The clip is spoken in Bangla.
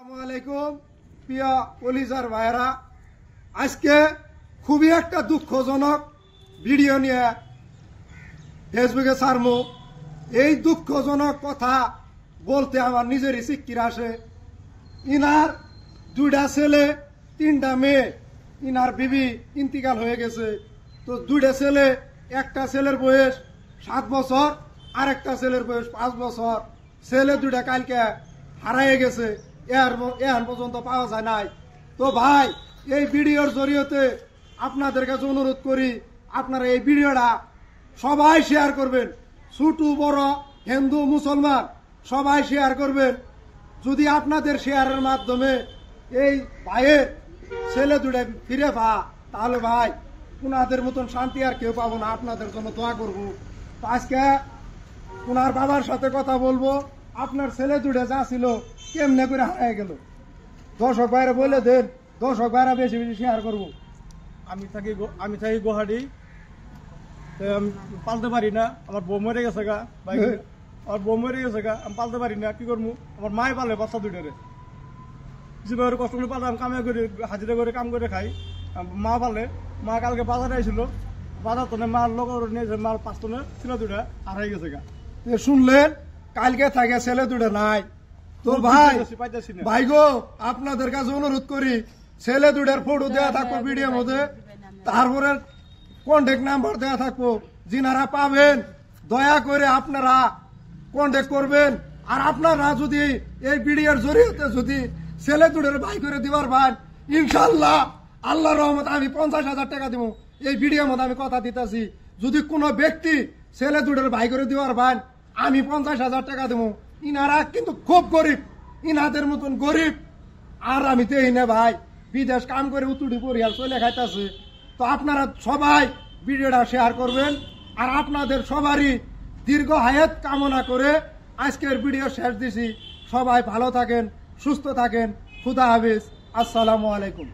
আসসালামু আলাইকুম প্রিয় পুলিশের ভাইরা, আজকে খুবই একটা দুঃখজনক ভিডিও নিয়ে ফেসবুকে ছাড়মু। এই দুঃখজনক কথা বলতে আমার নিজেরই সিক্কির আসে। ইনার দুইটা ছেলে তিনটা মেয়ে, ইনার বিবি ইন্তিকাল হয়ে গেছে। তো দুইটা ছেলে, একটা ছেলের বয়স 7 বছর আর একটা ছেলের বয়স 5 বছর। ছেলে দুইটা কালকে হারাইয়ে গেছে, এখন পর্যন্ত পাওয়া যায় নাই। তো ভাই, এই ভিডিওর জরিয়তে আপনাদের কাছে অনুরোধ করি, আপনারা এই ভিডিওটা সবাই শেয়ার করবেন। ছোট বড়, হিন্দু মুসলমান সবাই শেয়ার করবেন। যদি আপনাদের শেয়ারের মাধ্যমে এই ভাইয়ের ছেলে দুটা ফিরে পা, তাহলে ভাই ওনাদের মতন শান্তি আর কেউ পাবো না। আপনাদের জন্য দোয়া করবো। তো আজকে ওনার বাবার সাথে কথা বলবো। আপনার ছেলে দুটা যা ছিল কেমনে করে হারাই গেল, দর্শক ভাইরা বলে দেন। দর্শক ভাইরা বেশি বেশি শেয়ার করবো। আমি থাকি গুয়াহাটি, আমি পালতে পারি না। আমার বউ মরে গেছে গা, আমার বউ মরে গেছে গা, আমি পালতে পারি না। কি করবো? আমার মায় পালে বাচ্চা দুইটারে। যেভাবে কষ্ট করে পালতাম, কামে করে হাজিরা করে কাম করে খাই। মা পালে, মা কালকে বাজারে আইছিল, বাজার তো মার লোক নিয়েছে, মার 5 টনে ছিল দুটা হারাই গেছে গা। শুনলেন, কালকে থাকে ছেলে দুটা নাই। তো ভাই ভাই গো, আপনাদের কাছে অনুরোধ করি, ছেলে দুটার ফটো দেওয়া থাকবো ভিডিওর মধ্যে, তারপরে কন্ট্যাক্ট নাম্বার দেওয়া থাকবো। যিনারা পাবেন দয়া করে আপনারা কন্ট্যাক্ট করবেন। আর আপনারা যদি এই ভিডিওর জরিয়তে যদি ছেলে দুটার ভাই করে দিবার ভাই, ইনশাল্লাহ আল্লাহর রহমতে আমি 50,000 টাকা দিব। এই ভিডিওর মধ্যে আমি কথা দিতেছি, যদি কোনো ব্যক্তি ছেলে দুটার ভাই করে দিবার ভাই, আমি 50,000 টাকা দেবো। ইনারা কিন্তু খুব গরিব, ইনাদের মতন গরিব আর আমি দেই না ভাই। বিদেশ কাম করে উতুড়ি পরিয়াল চলে খাইতেছে। তো আপনারা সবাই ভিডিওটা শেয়ার করবেন। আর আপনাদের সবারই দীর্ঘ হায়াত কামনা করে আজকের ভিডিও শেষ দিছি। সবাই ভালো থাকেন, সুস্থ থাকেন। খুদা হাফেজ। আসসালামু আলাইকুম।